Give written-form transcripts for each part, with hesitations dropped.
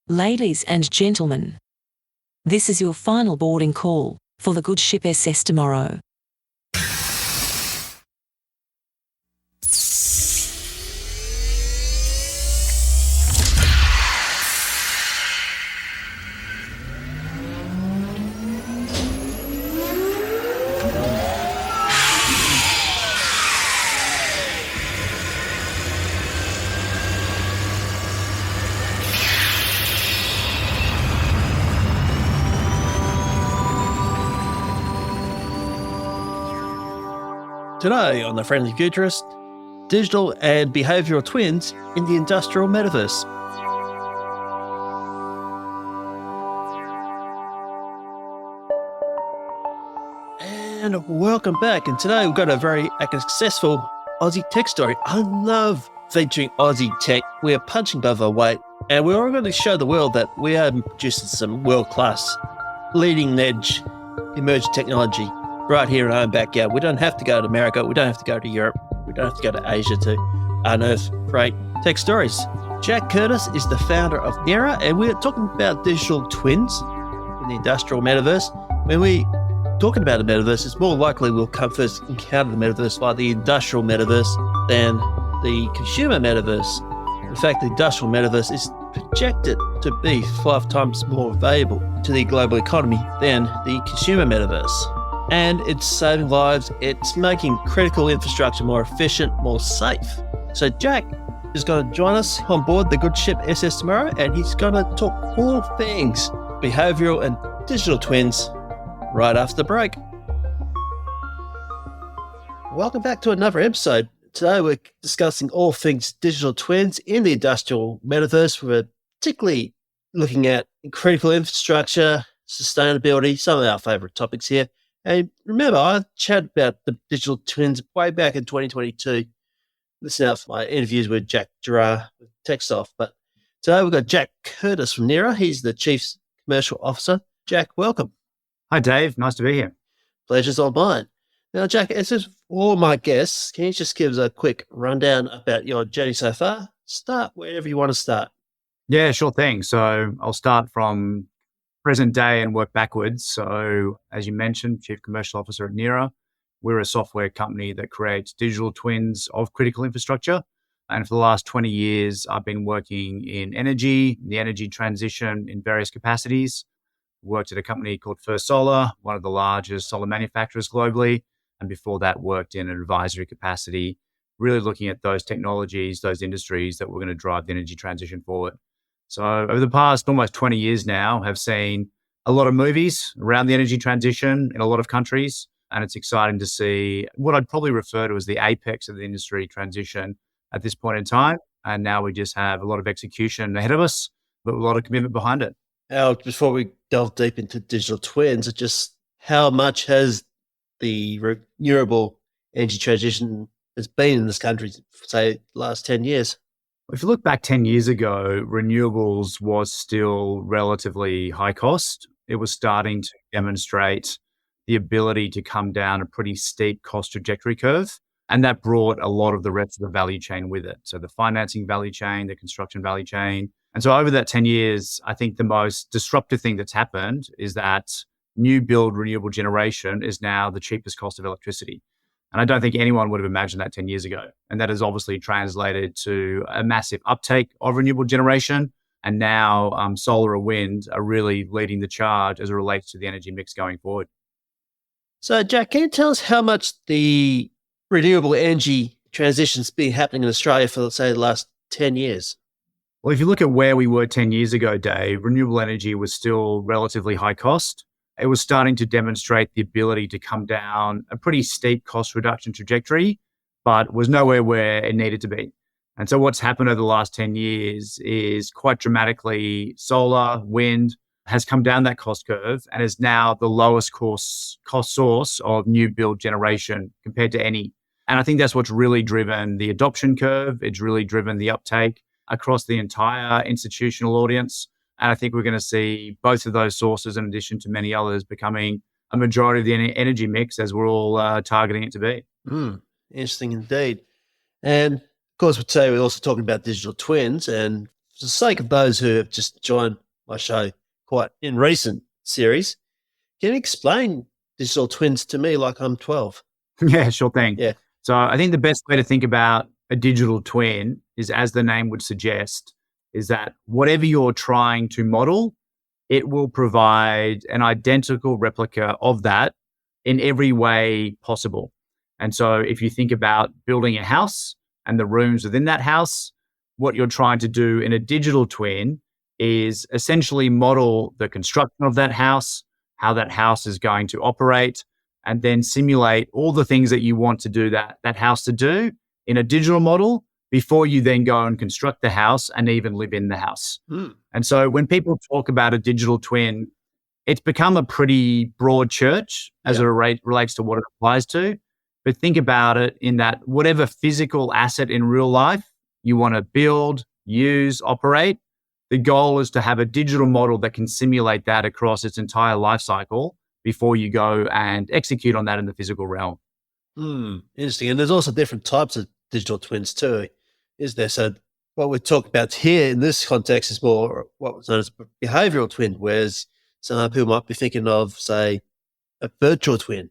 Ladies and gentlemen, this is your final boarding call for the good ship SS tomorrow. Today on The Friendly Futurist, digital and behavioural twins in the industrial metaverse. And welcome back. And today we've got a very successful Aussie tech story. I love featuring Aussie tech. We are punching above our weight, and we're all going to show the world that we are producing some world-class, leading-edge emerging technology right here in our own backyard. We don't have to go to America. We don't have to go to Europe. We don't have to go to Asia to unearth great tech stories. Jack Curtis is the founder of Nera, and we're talking about digital twins in the industrial metaverse. When we talking about the metaverse, it's more likely we'll come first encounter the metaverse by the industrial metaverse than the consumer metaverse. In fact, the industrial metaverse is projected to be 5 times more valuable to the global economy than the consumer metaverse. And it's saving lives. It's making critical infrastructure more efficient, more safe. So Jack is going to join us on board the good ship SS tomorrow, and he's going to talk all things behavioural and digital twins right after the break. Welcome back to another episode. Today we're discussing all things digital twins in the industrial metaverse. We're particularly looking at critical infrastructure, sustainability, some of our favourite topics here. And remember, I chatted about the digital twins way back in 2022. Listen out for my interviews with Jack Gerard with TechSoft. But today we've got Jack Curtis from Nera. He's the Chief Commercial Officer. Jack, welcome. Hi, Dave. Nice to be here. Pleasure's all mine. Now, Jack, as is all my guests, can you just give us a quick rundown about your journey so far? Start wherever you want to start. Yeah, sure thing. So I'll start from present day and work backwards. So as you mentioned, Chief Commercial Officer at Nera, we're a software company that creates digital twins of critical infrastructure. And for the last 20 years, I've been working in energy, the energy transition in various capacities. Worked at a company called First Solar, one of the largest solar manufacturers globally. And before that, worked in an advisory capacity, really looking at those technologies, those industries that were going to drive the energy transition forward. So over the past almost 20 years now, have seen a lot of movies around the energy transition in a lot of countries. And it's exciting to see what I'd probably refer to as the apex of the industry transition at this point in time. And now we just have a lot of execution ahead of us, but a lot of commitment behind it. Now, before we delve deep into digital twins, just how much has the renewable energy transition has been in this country, say, the last 10 years? If you look back 10 years ago, renewables was still relatively high cost. It was starting to demonstrate the ability to come down a pretty steep cost trajectory curve. And that brought a lot of the rest of the value chain with it. So the financing value chain, the construction value chain. And so over that 10 years, I think the most disruptive thing that's happened is that new build renewable generation is now the cheapest cost of electricity. And I don't think anyone would have imagined that 10 years ago. And that has obviously translated to a massive uptake of renewable generation. And now solar and wind are really leading the charge as it relates to the energy mix going forward. So, Jack, can you tell us how much the renewable energy transition's been happening in Australia for, let's say, the last 10 years? Well, if you look at where we were 10 years ago, Dave, renewable energy was still relatively high cost. It was starting to demonstrate the ability to come down a pretty steep cost reduction trajectory, but was nowhere where it needed to be. And so what's happened over the last 10 years is quite dramatically solar, wind has come down that cost curve and is now the lowest cost source of new build generation compared to any. And I think that's what's really driven the adoption curve. It's really driven the uptake across the entire institutional audience. And I think we're going to see both of those sources, in addition to many others, becoming a majority of the energy mix as we're all targeting it to be. Interesting indeed. And of course, today we're also talking about digital twins. And the sake of those who have just joined my show quite in recent series, can you explain digital twins to me like I'm 12? Yeah, sure thing. Yeah. So I think the best way to think about a digital twin is, as the name would suggest, is that whatever you're trying to model, it will provide an identical replica of that in every way possible. And so if you think about building a house and the rooms within that house, what you're trying to do in a digital twin is essentially model the construction of that house, how that house is going to operate, and then simulate all the things that you want to do that house to do in a digital model before you then go and construct the house and even live in the house. And so when people talk about a digital twin, it's become a pretty broad church as it relates to what it applies to. But think about it in that whatever physical asset in real life you want to build, use, operate, the goal is to have a digital model that can simulate that across its entire life cycle before you go and execute on that in the physical realm. Interesting. And there's also different types of digital twins too, is there? So what we're talking about here in this context is more what was known as a behavioral twin, whereas some people might be thinking of, say, a virtual twin.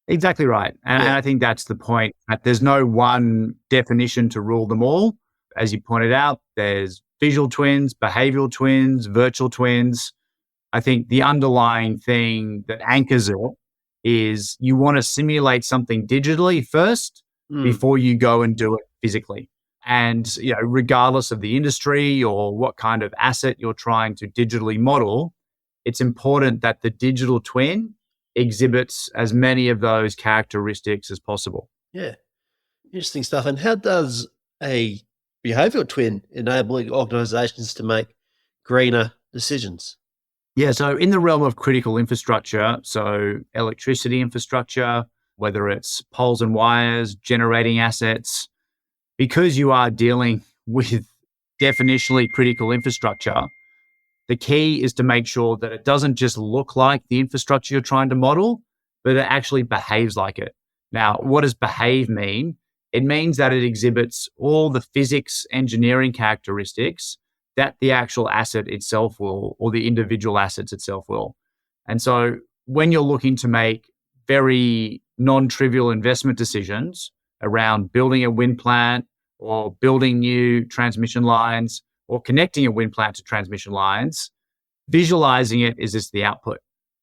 Exactly right. And I think that's the point. That there's no one definition to rule them all. As you pointed out, there's visual twins, behavioral twins, virtual twins. I think the underlying thing that anchors it is you want to simulate something digitally first before you go and do it physically. And regardless of the industry or what kind of asset you're trying to digitally model, it's important that the digital twin exhibits as many of those characteristics as possible. Yeah, interesting stuff. And how does a behavioral twin enable organizations to make greener decisions? Yeah, so in the realm of critical infrastructure, so electricity infrastructure, whether it's poles and wires, generating assets, because you are dealing with definitionally critical infrastructure, the key is to make sure that it doesn't just look like the infrastructure you're trying to model, but it actually behaves like it. Now, what does behave mean? It means that it exhibits all the physics, engineering characteristics that the actual asset itself will, or the individual assets itself will. And so when you're looking to make very non-trivial investment decisions around building a wind plant or building new transmission lines or connecting a wind plant to transmission lines, visualizing it is just the output.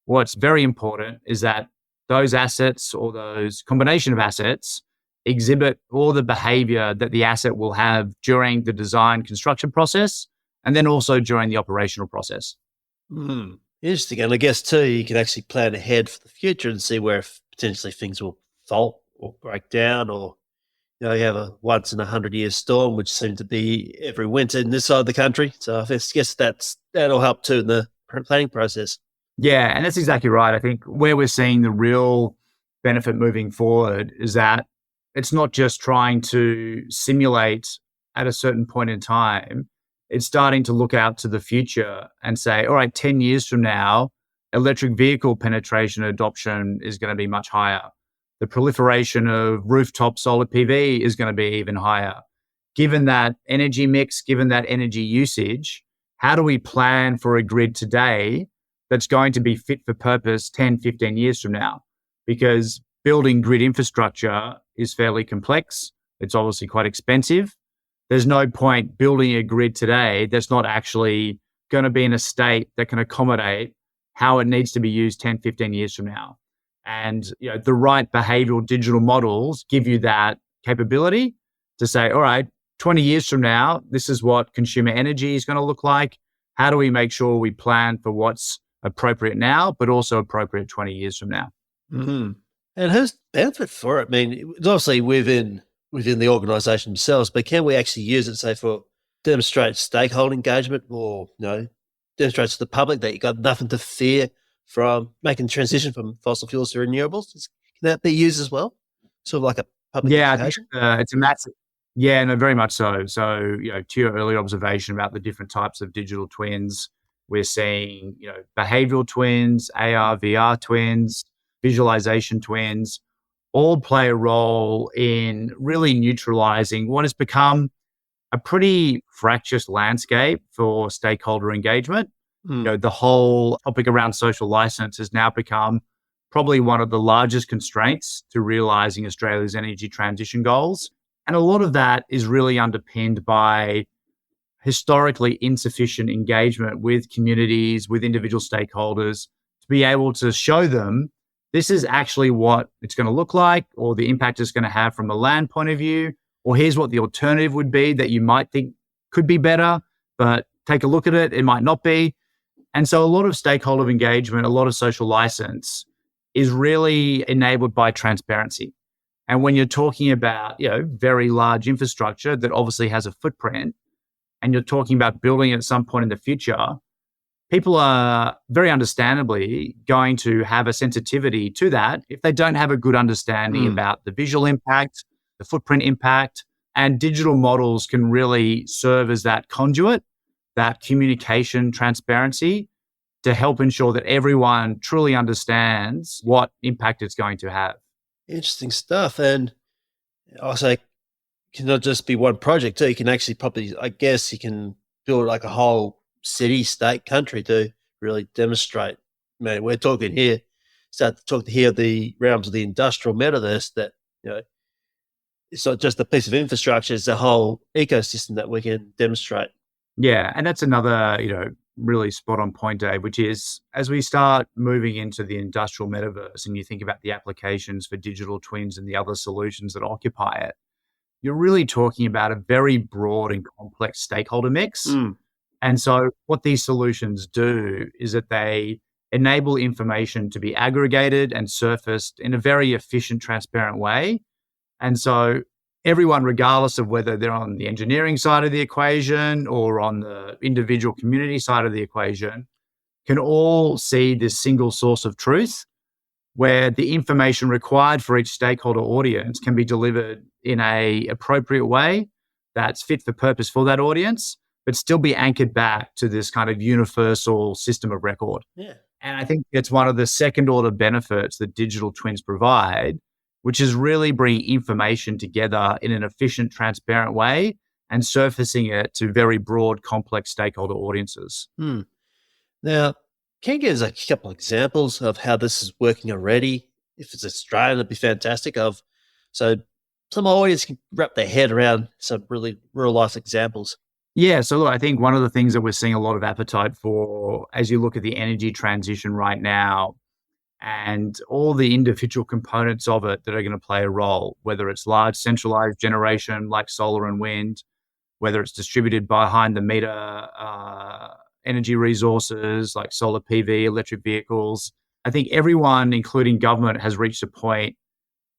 What's very important is that those assets or those combination of assets exhibit all the behavior that the asset will have during the design construction process and then also during the operational process. Interesting. And I guess too, you can actually plan ahead for the future and see where potentially things will fault or break down, or you have a once in 100-year storm, which seems to be every winter in this side of the country. So I guess that'll help too in the planning process. Yeah, and that's exactly right. I think where we're seeing the real benefit moving forward is that it's not just trying to simulate at a certain point in time. It's starting to look out to the future and say, all right, 10 years from now, electric vehicle penetration adoption is going to be much higher. The proliferation of rooftop solar PV is going to be even higher. Given that energy mix, given that energy usage, how do we plan for a grid today that's going to be fit for purpose 10, 15 years from now? Because building grid infrastructure is fairly complex. It's obviously quite expensive. There's no point building a grid today that's not actually going to be in a state that can accommodate how it needs to be used 10, 15 years from now. And the right behavioral digital models give you that capability to say, all right, 20 years from now, this is what consumer energy is going to look like. How do we make sure we plan for what's appropriate now, but also appropriate 20 years from now? And who's the benefit for it? I mean, it's obviously within the organisation themselves, but can we actually use it, say, for demonstrate stakeholder engagement, or demonstrate to the public that you got nothing to fear from making the transition from fossil fuels to renewables? Can that be used as well? Sort of like a public education? I think, it's a massive. Yeah, no, very much so. So, to your earlier observation about the different types of digital twins, we're seeing, behavioral twins, AR, VR twins, visualization twins, all play a role in really neutralizing what has become a pretty fractious landscape for stakeholder engagement. Mm. The whole topic around social license has now become probably one of the largest constraints to realizing Australia's energy transition goals. And a lot of that is really underpinned by historically insufficient engagement with communities, with individual stakeholders, to be able to show them this is actually what it's going to look like, or the impact it's going to have from a land point of view, or here's what the alternative would be that you might think could be better, but take a look at it, it might not be. And so a lot of stakeholder engagement, a lot of social license is really enabled by transparency. And when you're talking about, very large infrastructure that obviously has a footprint, and you're talking about building it at some point in the future, people are very understandably going to have a sensitivity to that if they don't have a good understanding about the visual impact, the footprint impact, and digital models can really serve as that conduit, that communication transparency to help ensure that everyone truly understands what impact it's going to have. Interesting stuff. And also, it cannot just be one project too. You can actually probably, I guess, you can build like a whole city, state, country to really demonstrate. Man, we're talking here, start to talk here the realms of the industrial metaverse that, it's not just a piece of infrastructure, it's a whole ecosystem that we can demonstrate. Yeah, and that's another, really spot on point, Dave, which is as we start moving into the industrial metaverse and you think about the applications for digital twins and the other solutions that occupy it, you're really talking about a very broad and complex stakeholder mix. And so what these solutions do is that they enable information to be aggregated and surfaced in a very efficient, transparent way. And so everyone, regardless of whether they're on the engineering side of the equation or on the individual community side of the equation, can all see this single source of truth where the information required for each stakeholder audience can be delivered in a appropriate way that's fit for purpose for that audience, but still be anchored back to this kind of universal system of record. Yeah. And I think it's one of the second order benefits that digital twins provide, which is really bringing information together in an efficient, transparent way and surfacing it to very broad, complex stakeholder audiences. Now, can you give us a couple of examples of how this is working already? If it's Australian, it'd be fantastic. So some audience can wrap their head around some really real life examples. Yeah, so look, I think one of the things that we're seeing a lot of appetite for as you look at the energy transition right now and all the individual components of it that are going to play a role, whether it's large centralized generation like solar and wind, whether it's distributed behind the meter energy resources like solar PV, electric vehicles. I think everyone, including government, has reached a point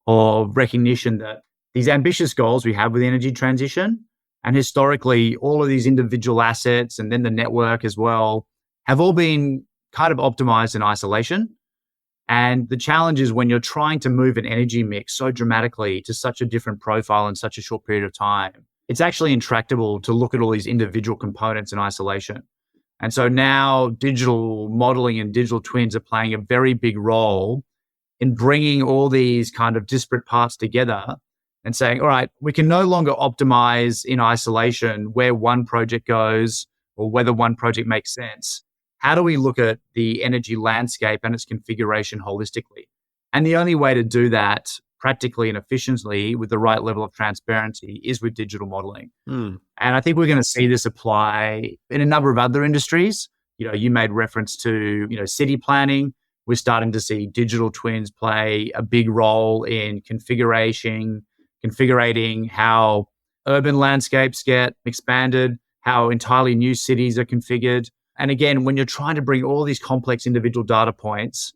of recognition that these ambitious goals we have with the energy transition, and historically all of these individual assets and then the network as well, have all been kind of optimized in isolation. And the challenge is when you're trying to move an energy mix so dramatically to such a different profile in such a short period of time, it's actually intractable to look at all these individual components in isolation. And so now digital modeling and digital twins are playing a very big role in bringing all these kind of disparate parts together and saying, all right, we can no longer optimize in isolation where one project goes or whether one project makes sense. How do we look at the energy landscape and its configuration holistically? And the only way to do that practically and efficiently with the right level of transparency is with digital modeling. And I think we're going to see this apply in a number of other industries. You made reference to, city planning. We're starting to see digital twins play a big role in configuring how urban landscapes get expanded, how entirely new cities are configured. And again, when you're trying to bring all these complex individual data points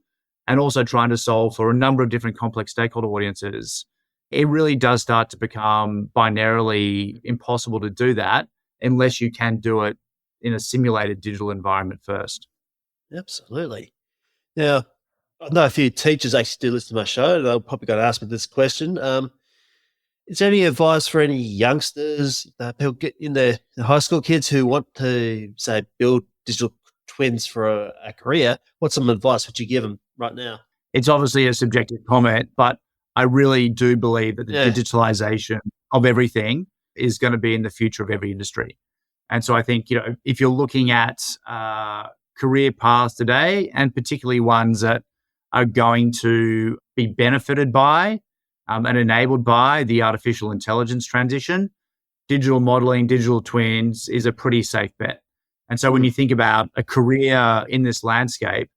and also trying to solve for a number of different complex stakeholder audiences, it really does start to become binarily impossible to do that unless you can do it in a simulated digital environment first. Absolutely. Now, I know a few teachers actually do listen to my show. They're probably going to ask me this question. Is there any advice for any youngsters, people get in the high school kids who want to, say, build digital twins for a career? What some advice would you give them right now? It's obviously a subjective comment, but I really do believe that the digitalization of everything is going to be in the future of every industry. And so I think, if you're looking at career paths today, and particularly ones that are going to be benefited by and enabled by the artificial intelligence transition, digital modeling, digital twins is a pretty safe bet. And so when you think about a career in this landscape,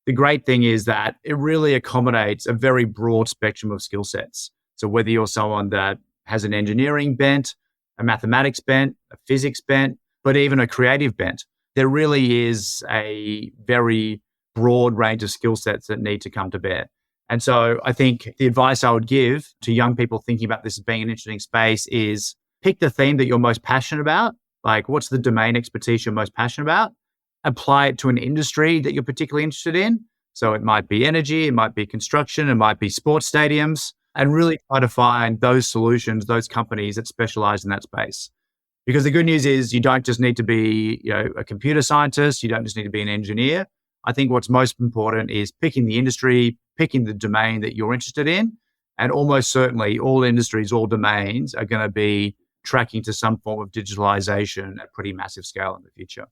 the great thing is that it really accommodates a very broad spectrum of skill sets. So whether you're someone that has an engineering bent, a mathematics bent, a physics bent, but even a creative bent, there really is a very broad range of skill sets that need to come to bear. And so I think the advice I would give to young people thinking about this as being an interesting space is pick the theme that you're most passionate about. Like, what's the domain expertise you're most passionate about? Apply it to an industry that you're particularly interested in. So it might be energy, it might be construction, it might be sports stadiums, and really try to find those solutions, those companies that specialize in that space. Because the good news is you don't just need to be, a computer scientist, you don't just need to be an engineer. I think what's most important is picking the industry, picking the domain that you're interested in, and almost certainly all industries, all domains are going to be tracking to some form of digitalization at pretty massive scale in the future.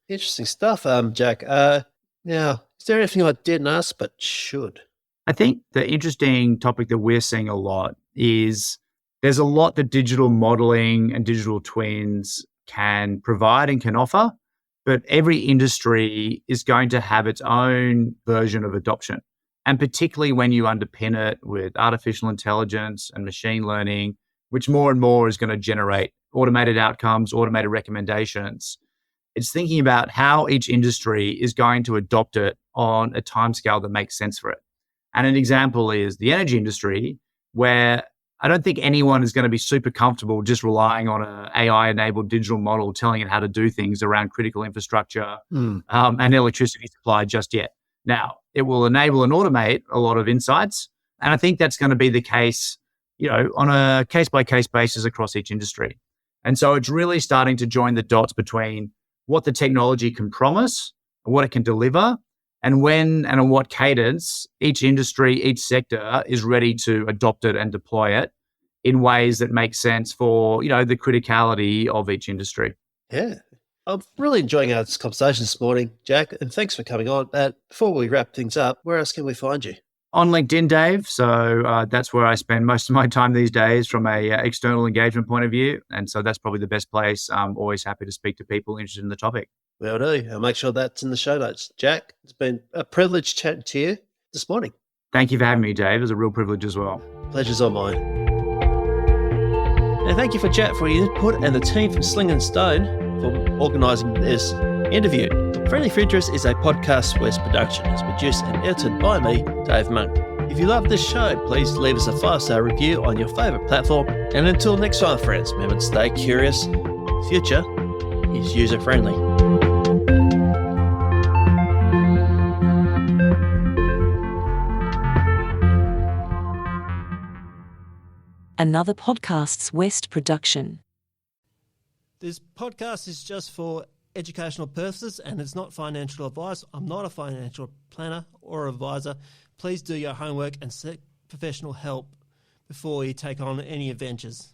Interesting stuff, Jack. Now, is there anything I didn't ask but should? I think the interesting topic that we're seeing a lot is there's a lot that digital modeling and digital twins can provide and can offer, but every industry is going to have its own version of adoption. And particularly when you underpin it with artificial intelligence and machine learning, which more and more is going to generate automated outcomes, automated recommendations. It's thinking about how each industry is going to adopt it on a timescale that makes sense for it. And an example is the energy industry, where I don't think anyone is going to be super comfortable just relying on an AI-enabled digital model telling it how to do things around critical infrastructure and electricity supply just yet. Now, it will enable and automate a lot of insights. And I think that's going to be the case, on a case-by-case basis across each industry. And so it's really starting to join the dots between what the technology can promise, what it can deliver, and when and on what cadence each industry, each sector is ready to adopt it and deploy it in ways that make sense for, the criticality of each industry. Yeah. I'm really enjoying our conversation this morning, Jack, and thanks for coming on. Before we wrap things up, where else can we find you? On LinkedIn, Dave. So that's where I spend most of my time these days from a external engagement point of view. And so that's probably the best place. I'm always happy to speak to people interested in the topic. Will do. I'll make sure that's in the show notes. Jack, it's been a privilege chatting to you this morning. Thank you for having me, Dave. It was a real privilege as well. Pleasure's all mine. And thank you for Jack for your input and the team from Sling and Stone for organising this interview. Friendly Futurists is a Podcast West production. It's produced and edited by me, Dave Monk. If you love this show, please leave us a 5-star review on your favourite platform. And until next time, friends, remember to stay curious. The future is user-friendly. Another Podcasts West production. This podcast is just for educational purposes and it's not financial advice. I'm not a financial planner or advisor. Please do your homework and seek professional help before you take on any adventures.